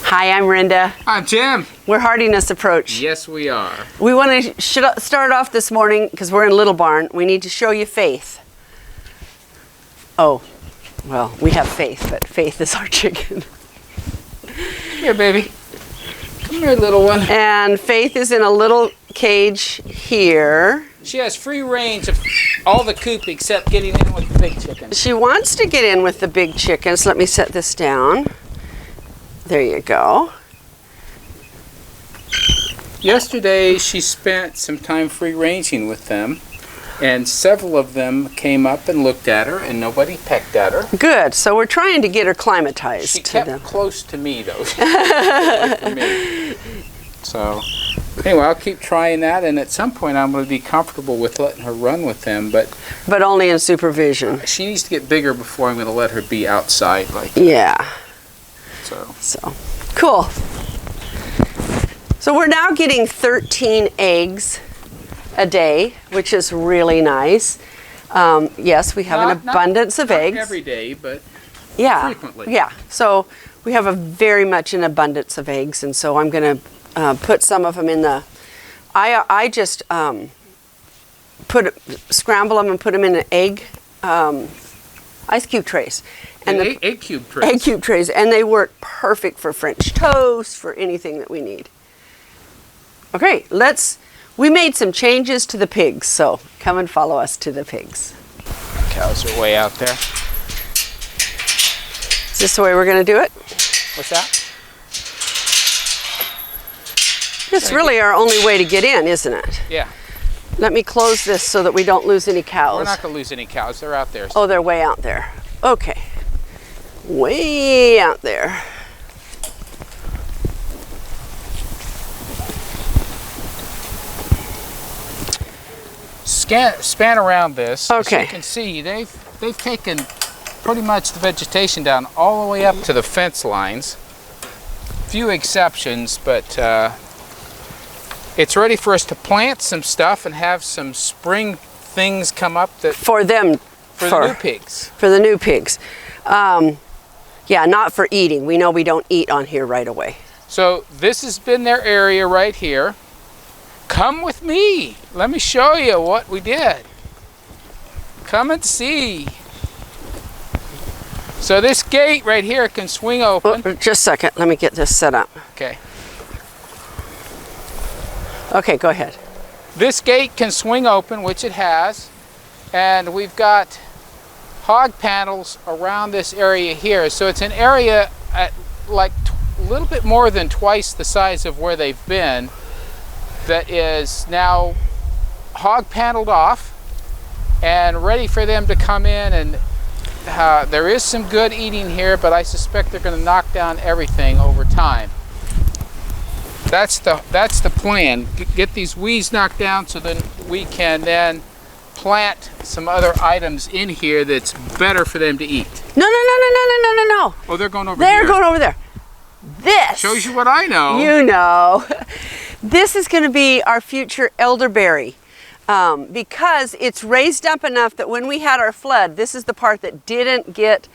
Hi, I'm Rhenda. I'm Tim. We're Hardiness Approach. Yes, we are. We want to start off this morning, because we're in Little Barn, we need to show you Faith. Oh, well, we have Faith, but Faith is our chicken. Here, baby. Come here, little one. And Faith is in a little cage here. She has free range of all the coop except getting in with the big chickens. She wants to get in with the big chickens. Let me set this down. There you go. Yesterday, she spent some time free ranging with them, and several of them came up and looked at her, and nobody pecked at her. Good. So we're trying to get her climatized. She to kept them. close to me, though. Away from me. So, anyway, I'll keep trying that, and at some point I'm going to be comfortable with letting her run with them, but only in supervision. she needs to get bigger before I'm going to let her be outside like that. Yeah. So cool. So we're now getting 13 eggs a day, which is really nice. Yes, we have an abundance of eggs. Not every day, but yeah, frequently. Yeah. So we have a very much an abundance of eggs, and so I'm going to put some of them in the. I just scramble them and put them in an egg ice cube trays. And egg cube trays. Egg cube trays, and they work perfect for French toast, for anything that we need. Okay, we made some changes to the pigs, so come and follow us to the pigs. Cows are way out there. Is this the way we're going to do it? What's that? It's really our only way to get in, isn't it? Yeah. Let me close this so that we don't lose any cows. We're not going to lose any cows. They're out there. Oh, they're way out there. Okay. Way out there. Span around this. Okay. As you can see, they've taken pretty much the vegetation down all the way up to the fence lines. Few exceptions, but it's ready for us to plant some stuff and have some spring things come up that for the new pigs. For the new pigs. Yeah, not for eating. We know we don't eat on here right away. So this has been their area right here. Come with me. Let me show you what we did. Come and see. So this gate right here can swing open. Oh, just a second. Let me get this set up. Okay. Okay, go ahead. This gate can swing open, which it has, and we've got hog panels around this area here. So it's an area at like a little bit more than twice the size of where they've been that is now hog paneled off and ready for them to come in, and there is some good eating here, but I suspect they're going to knock down everything over time. That's the plan. Get these weeds knocked down so then we can then plant some other items in here that's better for them to eat. No. Oh, they're going over here. They're going over there. This shows you what I know. You know. This is going to be our future elderberry because it's raised up enough that when we had our flood, this is the part that didn't get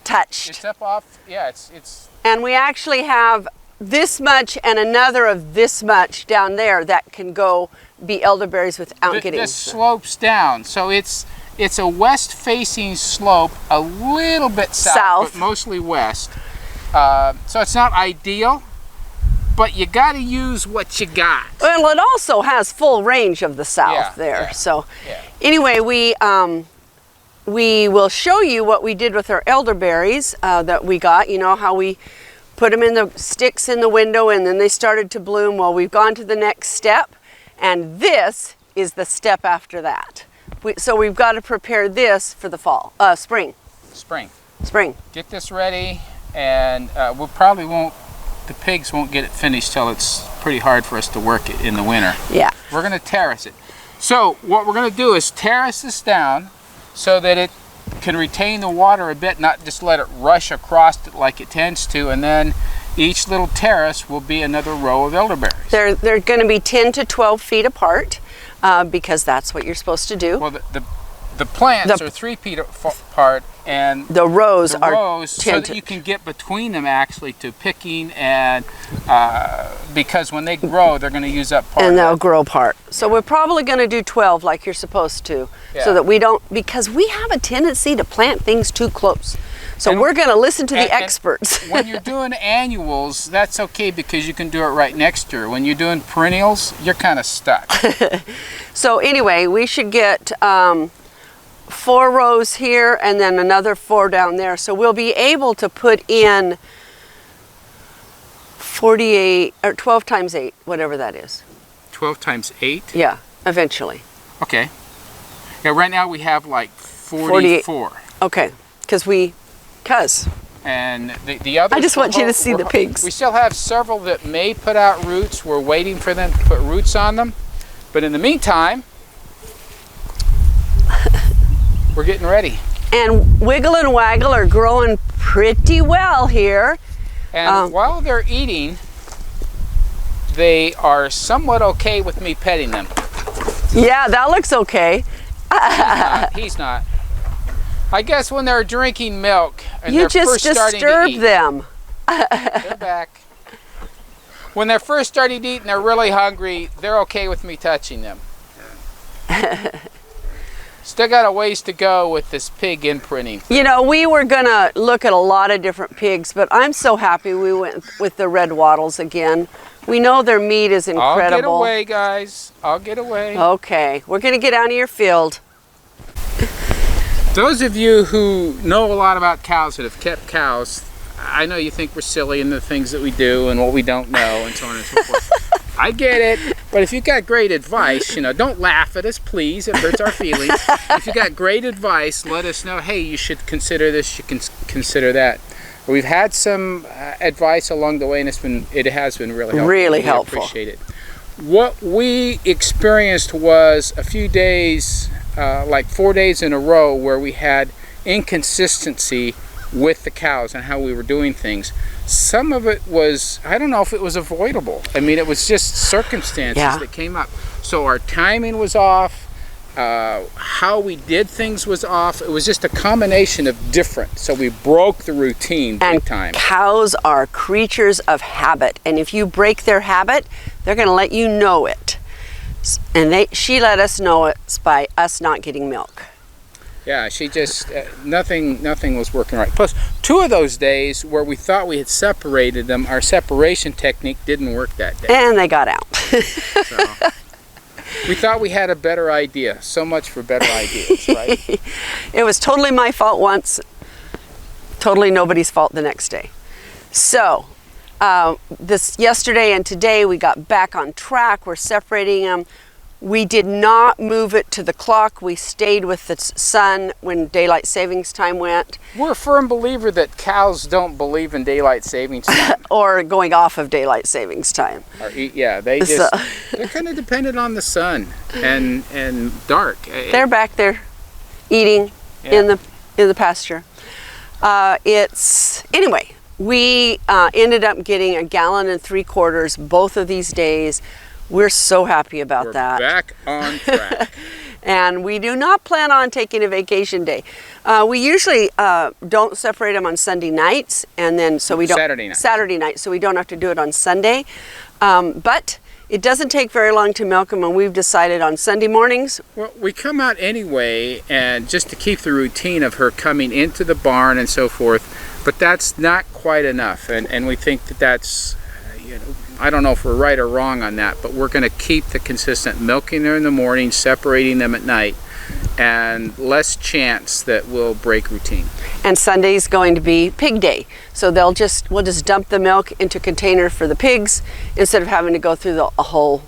touched. It's up off, yeah, it's. And we actually have this much and another of this much down there that can go be elderberries without getting. This slopes down, so it's a west-facing slope, a little bit south, but mostly west. So it's not ideal, but you got to use what you got. Well, it also has full range of the south there. Yeah, so anyway, we will show you what we did with our elderberries that we got. You know how we put them in the sticks in the window and then they started to bloom. Well, we've gone to the next step, and this is the step after that. So we've got to prepare this for the fall, spring. Spring. Get this ready, and we probably won't. The pigs won't get it finished till it's pretty hard for us to work it in the winter. Yeah. We're going to terrace it. So what we're going to do is terrace this down so that it can retain the water a bit, not just let it rush across it like it tends to, and then each little terrace will be another row of elderberries. They're going to be 10 to 12 feet apart because that's what you're supposed to do. Well, the plants are 3 feet apart, And the rows the are rows so tinted. that you can get between them actually to picking, and because when they grow, they're going to use up part and of they'll it. grow part. So we're probably going to do 12 like you're supposed to, so that we don't, because we have a tendency to plant things too close. So we're going to listen to the experts. When you're doing annuals, that's okay because you can do it right next year. When you're doing perennials, you're kind of stuck. So anyway, we should get 4 rows here and then another 4 down there. So we'll be able to put in 48 or 12 times 8, whatever that is. 12 times 8? Yeah, eventually. Okay. Yeah, right now we have like 44. Okay, And the others, I just want you to see the pigs. We still have several that may put out roots. We're waiting for them to put roots on them. But in the meantime, we're getting ready. And Wiggle and Waggle are growing pretty well here. And while they're eating, they are somewhat okay with me petting them. Yeah, that looks okay. He's not. I guess when they're drinking milk and You they're just first starting to disturb eat, them. they're back. When they're first starting to eat and they're really hungry, they're okay with me touching them. Still got a ways to go with this pig imprinting. You know, we were gonna look at a lot of different pigs, but I'm so happy we went with the red wattles again. We know their meat is incredible. I'll get away, guys. I'll get away. Okay, we're gonna get out of your field. Those of you who know a lot about cows, that have kept cows, I know you think we're silly in the things that we do and what we don't know and so on and so forth. I get it, but if you got great advice, you know, don't laugh at us, please. It hurts our feelings. If you got great advice, let us know, hey, you should consider this, you can consider that. We've had some advice along the way, and it has been really helpful. Really helpful. We appreciate it. What we experienced was a few days, like 4 days in a row, where we had inconsistency with the cows and how we were doing things. Some of it was, I don't know if it was avoidable. I mean, it was just circumstances that came up. So our timing was off, how we did things was off. It was just a combination of different. So we broke the routine big time. Cows are creatures of habit, and if you break their habit, they're going to let you know it. And she let us know it by us not getting milk. Yeah, she just, nothing was working right. Plus, 2 of those days where we thought we had separated them, our separation technique didn't work that day. And they got out. So, we thought we had a better idea. So much for better ideas, right? It was totally my fault once, totally nobody's fault the next day. So, this yesterday and today we got back on track. We're separating them. We did not move it to the clock. We stayed with the sun when daylight savings time went. We're a firm believer that cows don't believe in daylight savings time. Or going off of daylight savings time. Yeah, they just, they're kind of dependent on the sun and dark. They're back there eating in the pasture. Anyway, we ended up getting 1.75 gallons both of these days. We're so happy about that. We're back on track. And we do not plan on taking a vacation day. We usually don't separate them on Sunday nights, and then so we don't Saturday night, so we don't have to do it on Sunday. But it doesn't take very long to milk them, and we've decided on Sunday mornings. Well, we come out anyway, and just to keep the routine of her coming into the barn and so forth, but that's not quite enough, and we think that that's, you know, I don't know if we're right or wrong on that, but we're going to keep the consistent milking there in the morning, separating them at night, and less chance that we'll break routine. And Sunday's going to be pig day, so we'll just dump the milk into a container for the pigs instead of having to go through a whole.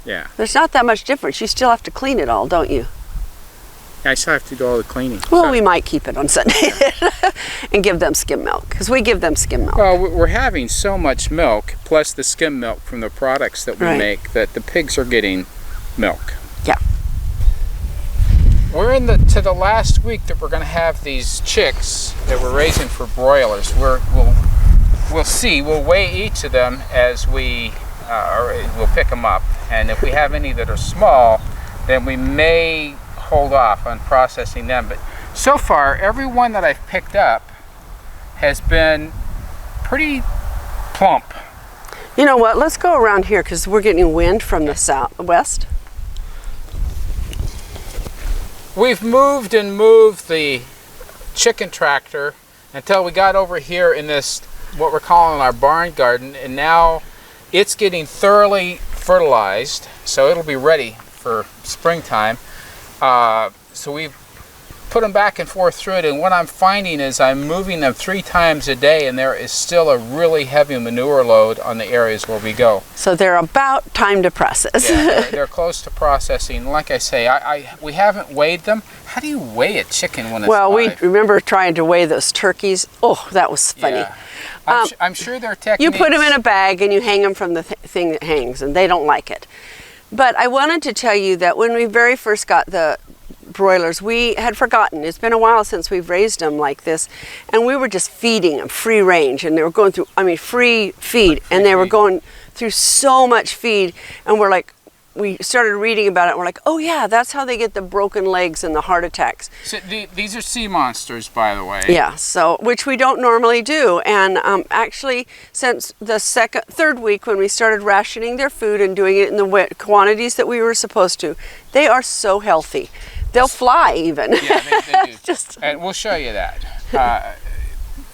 Yeah. There's not that much difference. You still have to clean it all, don't you? I still have to do all the cleaning. Well, we might keep it on Sunday and give them skim milk, because we give them skim milk. Well, we're having so much milk, plus the skim milk from the products that we make, that the pigs are getting milk. Yeah. We're to the last week that we're going to have these chicks that we're raising for broilers. We'll see. We'll weigh each of them as we'll pick them up, and if we have any that are small, then we may hold off on processing them. But So far, every one that I've picked up has been pretty plump. You know what? Let's go around here because we're getting wind from the west. We've moved and moved the chicken tractor until we got over here in this, what we're calling our barn garden, and now it's getting thoroughly fertilized, so it'll be ready for springtime. So we've put them back and forth through it, and what I'm finding is I'm moving them 3 times a day, and there is still a really heavy manure load on the areas where we go. So they're about time to process. Yeah, they're close to processing. Like I say, we haven't weighed them. How do you weigh a chicken when it's Well, live? we remember trying to weigh those turkeys. Oh, that was funny. Yeah. I'm sure there are techniques. You put them in a bag and you hang them from the thing that hangs, and they don't like it. But I wanted to tell you that when we very first got the broilers, we had forgotten. It's been a while since we've raised them like this, and we were just feeding them free range, and they were going through, free feed, and they were going through so much feed, and we're like, we started reading about it, and we're like, oh yeah, that's how they get the broken legs and the heart attacks. So these are sea monsters, by the way. Yeah, so, which we don't normally do, and actually, since the third week when we started rationing their food and doing it in the quantities that we were supposed to, they are so healthy. They'll fly even. Yeah, they do. And we'll show you that.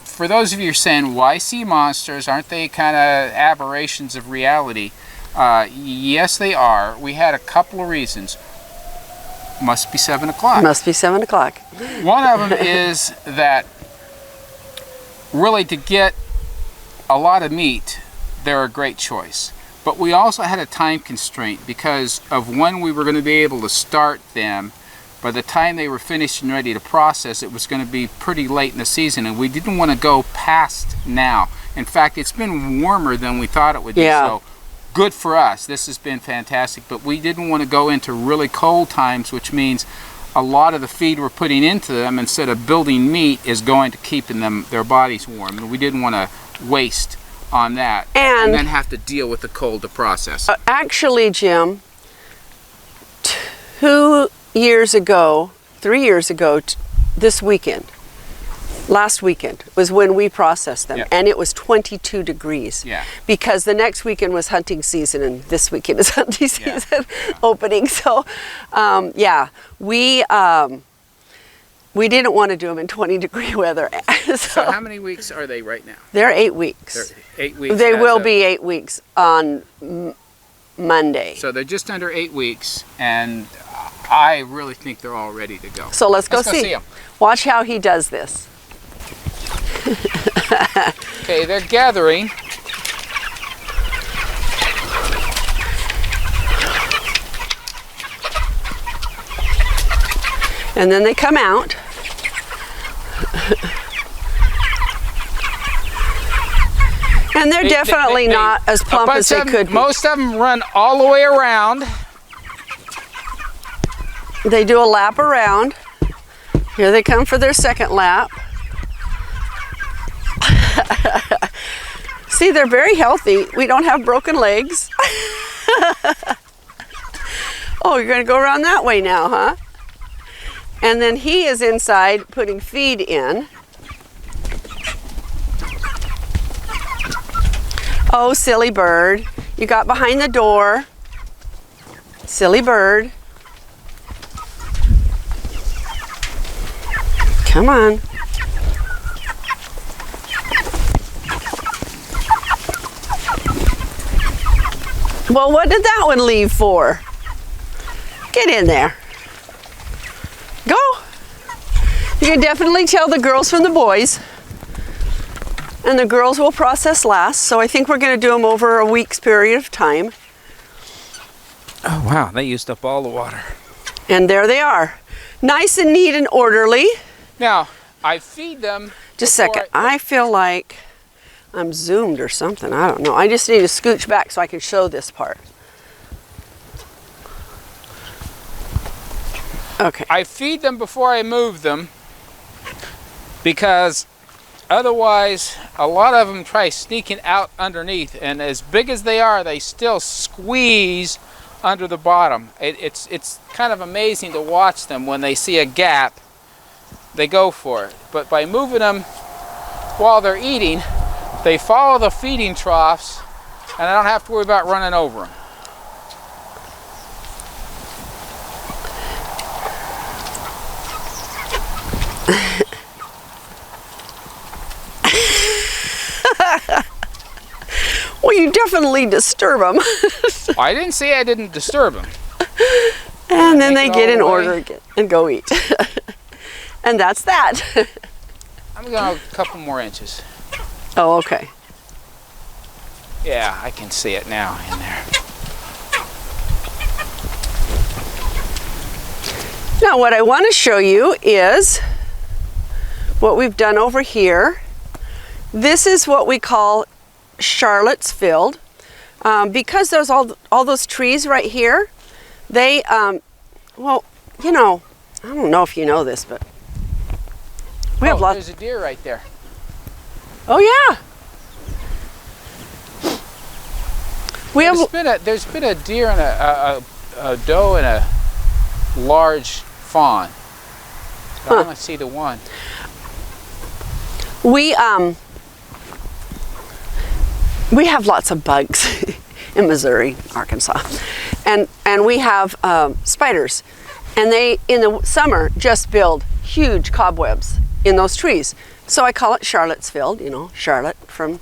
For those of you who are saying, why sea monsters? Aren't they kind of aberrations of reality? Yes, they are. We had a couple of reasons. Must be 7 o'clock. Must be 7 o'clock. One of them is that really to get a lot of meat, they're a great choice. But we also had a time constraint because of when we were going to be able to start them. By the time they were finished and ready to process, it was going to be pretty late in the season, and we didn't want to go past now. In fact, it's been warmer than we thought it would be, so good for us. This has been fantastic, but we didn't want to go into really cold times, which means a lot of the feed we're putting into them, instead of building meat, is going to keeping their bodies warm, and we didn't want to waste on that and then have to deal with the cold to process. Actually, Jim, 3 years ago, this weekend, last weekend was when we processed them, and it was 22 degrees. Yeah. Because the next weekend was hunting season, and this weekend is hunting season opening. So, we didn't want to do them in 20-degree weather. So how many weeks are they right now? They're 8 weeks. They're 8 weeks. They will be 8 weeks on Monday. So they're just under 8 weeks, and I really think they're all ready to go. So let's go see them. Watch how he does this. Okay, they're gathering. And then they come out. And they're definitely not as plump as they could be. Most of them run all the way around. They do a lap around. Here they come for their second lap. See, they're very healthy. We don't have broken legs. Oh, you're going to go around that way now, huh? And then he is inside putting feed in. Oh, silly bird. You got behind the door. Silly bird. Come on. Well, what did that one leave for? Get in there. Go. You can definitely tell the girls from the boys. And the girls will process last, so I think we're going to do them over a week's period of time. Oh wow, they used up all the water. And there they are. Nice and neat and orderly. Now, I feed them. Just a second. I feel like I'm zoomed or something. I don't know. I just need to scooch back so I can show this part. Okay. I feed them before I move them because otherwise a lot of them try sneaking out underneath, and as big as they are, they still squeeze under the bottom. It's kind of amazing to watch them when they see a gap they go for it. But by moving them while they're eating, they follow the feeding troughs, and I don't have to worry about running over them. Well, you definitely disturb them. I didn't say I didn't disturb them. And then they get in order again and go eat. And that's that. I'm going a couple more inches. Oh, okay. Yeah, I can see it now in there. Now what I want to show you is what we've done over here. This is what we call Charlotte's Field. Because there's all those trees right here, they, well, you know, I don't know if you know this, but we have lots. There's a deer right there. Oh yeah. There's been a deer and a doe and a large fawn. I want to see the one. We have lots of bugs in Missouri, Arkansas, and we have spiders, and they in the summer just build huge cobwebs in those trees. So I call it Charlotte's Field. You know, Charlotte from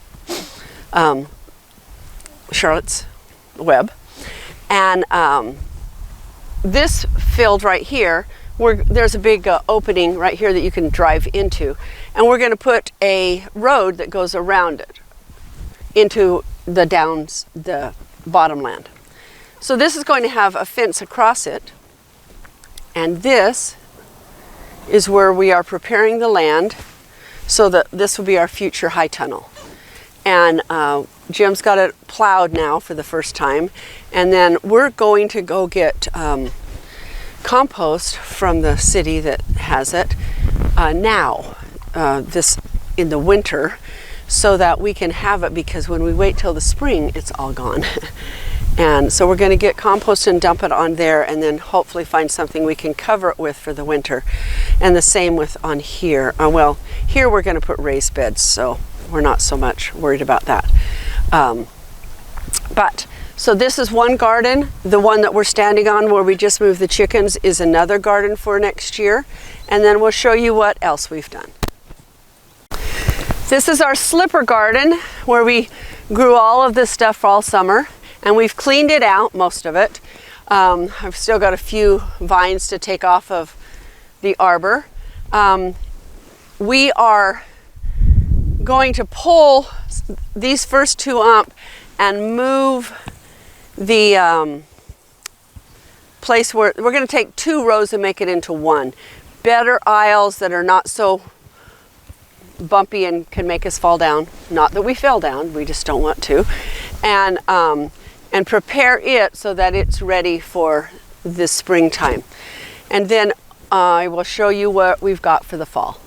Charlotte's Web, and this field right here, there's a big opening right here that you can drive into, and we're going to put a road that goes around it into the bottomland. So this is going to have a fence across it, and this is where we are preparing the land so that this will be our future high tunnel. And Jim's got it plowed now for the first time, and then we're going to go get compost from the city that has it this in the winter, so that we can have it, because when we wait till the spring it's all gone. And so we're going to get compost and dump it on there, and then hopefully find something we can cover it with for the winter. And the same with on here. Well, here we're going to put raised beds, so we're not so much worried about that. So this is one garden. The one that we're standing on where we just moved the chickens is another garden for next year. And then we'll show you what else we've done. This is our slipper garden where we grew all of this stuff all summer, and we've cleaned it out, most of it. I've still got a few vines to take off of the arbor. We are going to pull these first two up and move the place where we're going to take 2 rows and make it into one. Better aisles that are not so bumpy and can make us fall down. Not that we fell down, we just don't want to. And prepare it so that it's ready for this springtime. And then I will show you what we've got for the fall.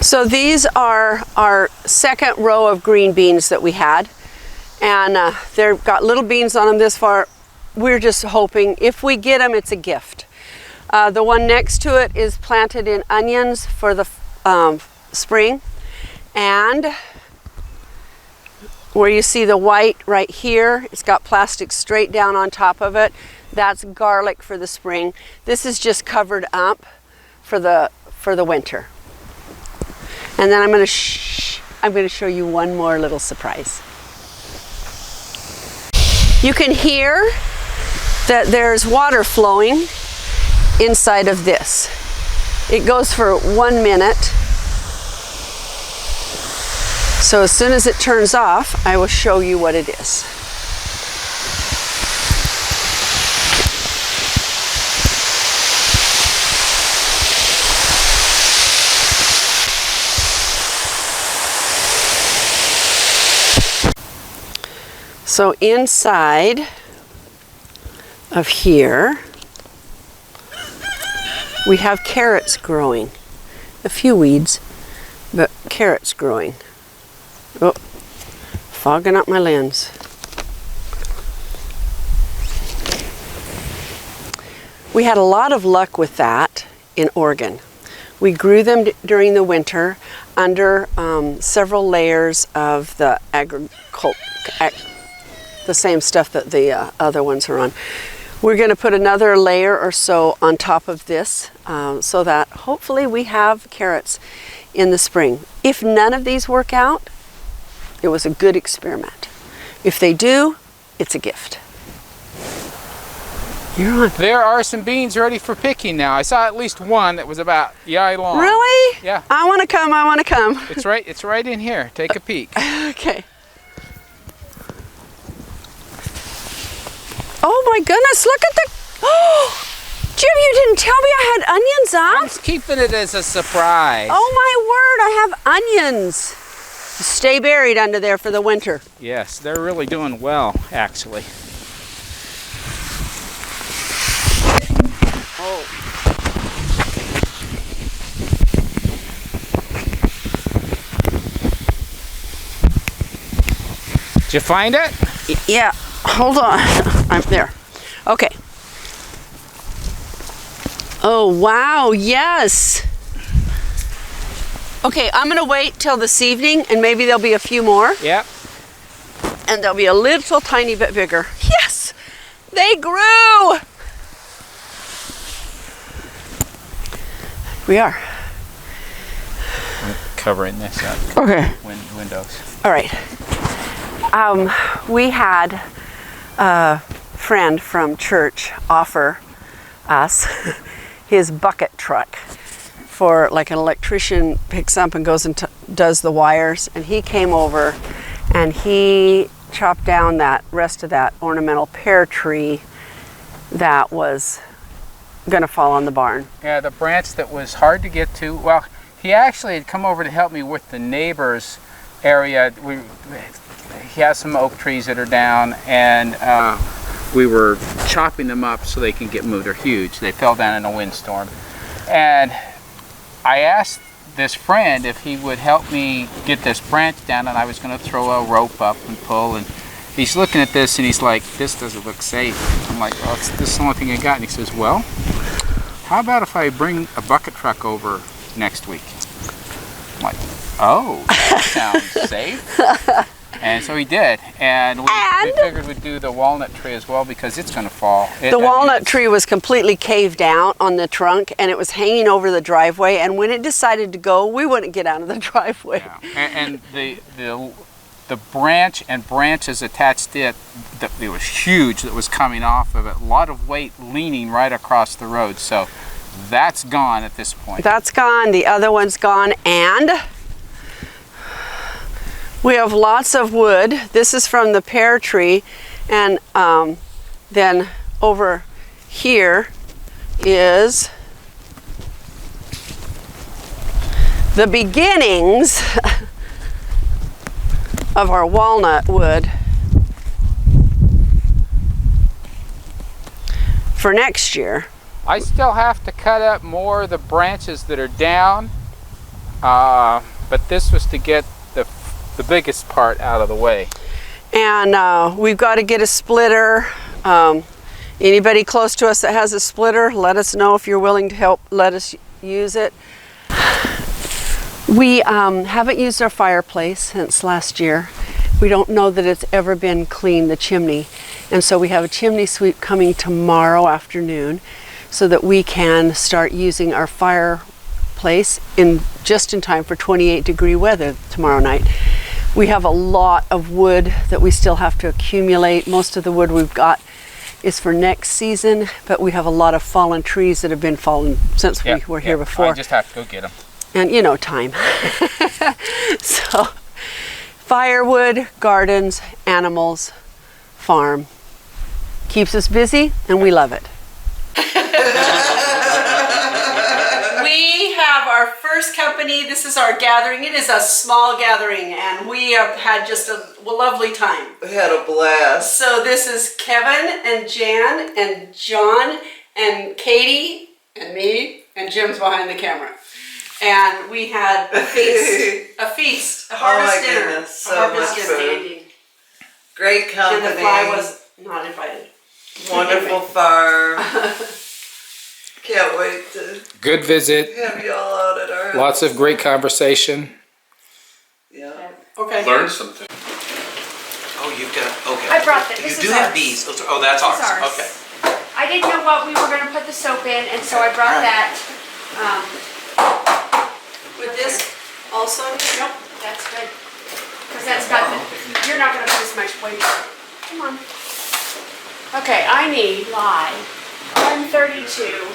So these are our second row of green beans that we had, and they've got little beans on them this far. We're just hoping if we get them, it's a gift. The one next to it is planted in onions for the spring, and where you see the white right here, it's got plastic straight down on top of it. That's garlic for the spring. This is just covered up for the winter. And then I'm going to show you one more little surprise. You can hear that there's water flowing inside of this. It goes for 1 minute. So as soon as it turns off, I will show you what it is. So inside of here, we have carrots growing. A few weeds, but carrots growing. Oh, fogging up my lens. We had a lot of luck with that in Oregon. We grew them during the winter under several layers of the same stuff that the other ones are on. We're going to put another layer or so on top of this so that hopefully we have carrots in the spring. If none of these work out, it was a good experiment. If they do, it's a gift. You're on. There are some beans ready for picking now. I saw at least one that was about yay long. Really? Yeah. I want to come. I want to come. It's right in here. Take a peek. Okay. Oh my goodness, look at the... Oh, Jim, you didn't tell me I had onions I'm up? keeping it as a surprise. Oh my word, I have onions. Stay buried under there for the winter. Yes, they're really doing well, actually. Oh. Did you find it? Yeah, hold on. I'm there. Okay. Oh, wow, yes. Okay, I'm gonna wait till this evening and maybe there'll be a few more. Yep. And they'll be a little tiny bit bigger. Yes, they grew. We are. I'm covering this up. Okay. Windows. All right. We had a friend from church offer us his bucket truck for like an electrician picks up and goes and does the wires, and he came over and he chopped down that rest of that ornamental pear tree that was gonna fall on the barn. Yeah, the branch that was hard to get to. Well, he actually had come over to help me with the neighbor's area. He has some oak trees that are down, and we were chopping them up so they can get moved. They're huge. They fell down in a windstorm. And I asked this friend if he would help me get this branch down, and I was going to throw a rope up and pull. And he's looking at this and he's like, "This doesn't look safe." I'm like, "Well, this is the only thing I got." And he says, "Well, how about if I bring a bucket truck over next week?" I'm like, "Oh, that sounds safe." And so he did, and we figured we'd do the walnut tree as well because it's going to fall. The walnut tree was completely caved out on the trunk, and it was hanging over the driveway, and when it decided to go, we wouldn't get out of the driveway. Yeah. And the branch and branches attached to it, it was huge that was coming off of it. A lot of weight leaning right across the road, so that's gone at this point. That's gone, the other one's gone, and we have lots of wood. This is from the pear tree, and then over here is the beginnings of our walnut wood for next year. I still have to cut up more of the branches that are down, but this was to get the biggest part out of the way. And we've got to get a splitter. Anybody close to us that has a splitter, let us know if you're willing to help let us use it. We haven't used our fireplace since last year. We don't know that it's ever been cleaned, the chimney. And so we have a chimney sweep coming tomorrow afternoon so that we can start using our fireplace just in time for 28-degree weather tomorrow night. We have a lot of wood that we still have to accumulate. Most of the wood we've got is for next season, but we have a lot of fallen trees that have been fallen since we were here before. I just have to go get them. And you know, time. So, firewood, gardens, animals, farm. Keeps us busy, and we love it. We have our first company. This is our gathering. It is a small gathering, and we have had just a lovely time. We had a blast. So this is Kevin and Jan and John and Katie and me, and Jim's behind the camera. And we had a feast, a harvest dinner. Goodness, so much food. Great company. And the fly was not invited. Wonderful farm. Can't wait to Good visit. have you all out at our house. Lots of great conversation. Yeah. Okay. Learned something. Oh, you've got, okay. I brought that. You This do is have ours. bees. Oh, that's ours. This is ours. Okay. I didn't know what we were going to put the soap in, and so I brought All right. that. With this also? Nope, that's good. Because that's got the, you're not going to put as much weight on it. Come on. Okay, I need lye. 132.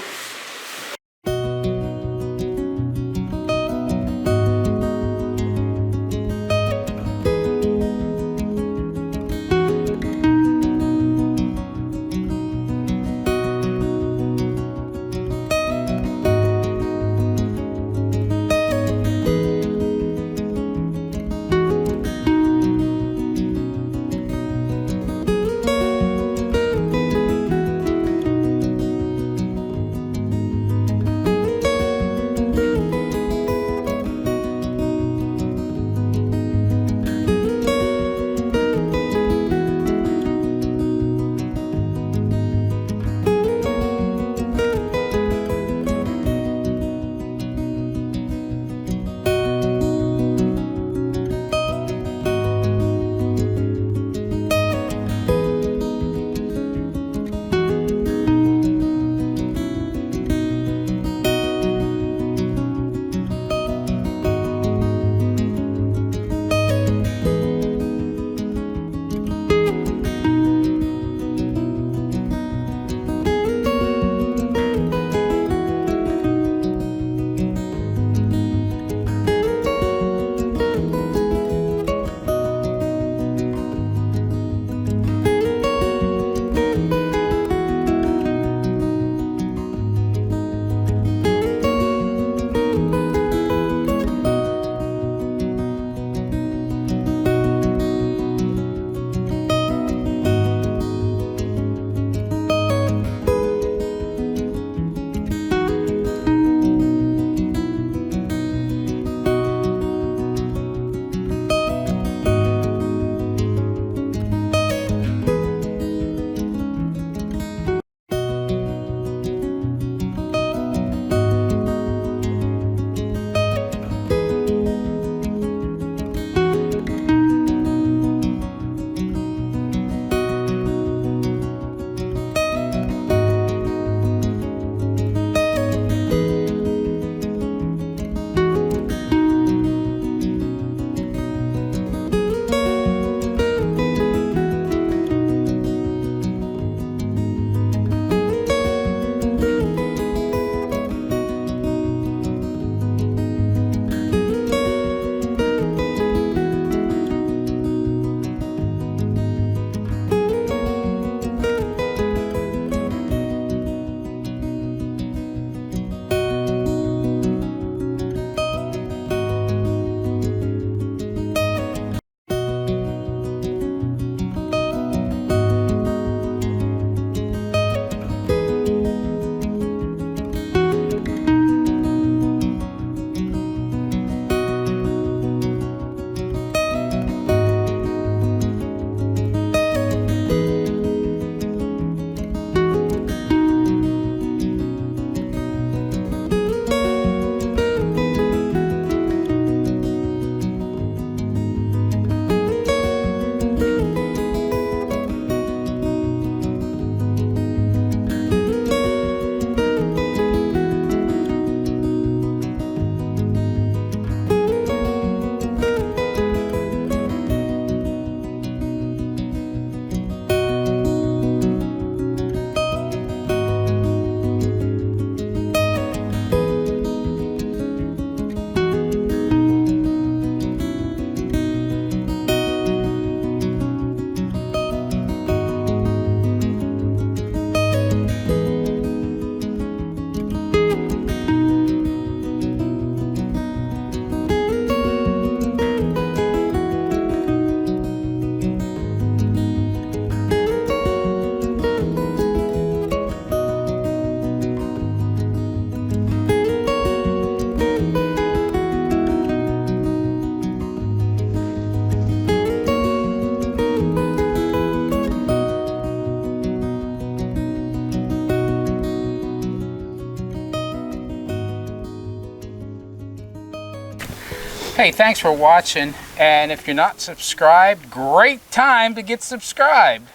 Hey, thanks for watching. And if you're not subscribed, great time to get subscribed.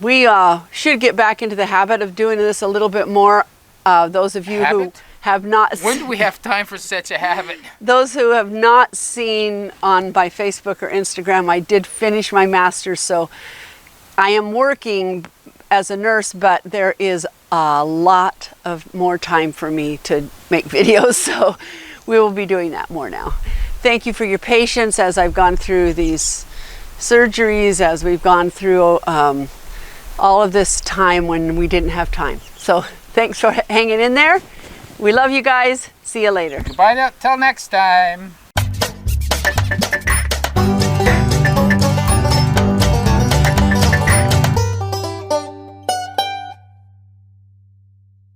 We should get back into the habit of doing this a little bit more. Those of you who have not... When do we have time for such a habit? Those who have not seen by Facebook or Instagram, I did finish my master's, so I am working as a nurse, but there is a lot of more time for me to make videos, so we will be doing that more now. Thank you for your patience as I've gone through these surgeries, as we've gone through all of this time when we didn't have time. So thanks for hanging in there. We love you guys. See you later. Goodbye now. Till next time.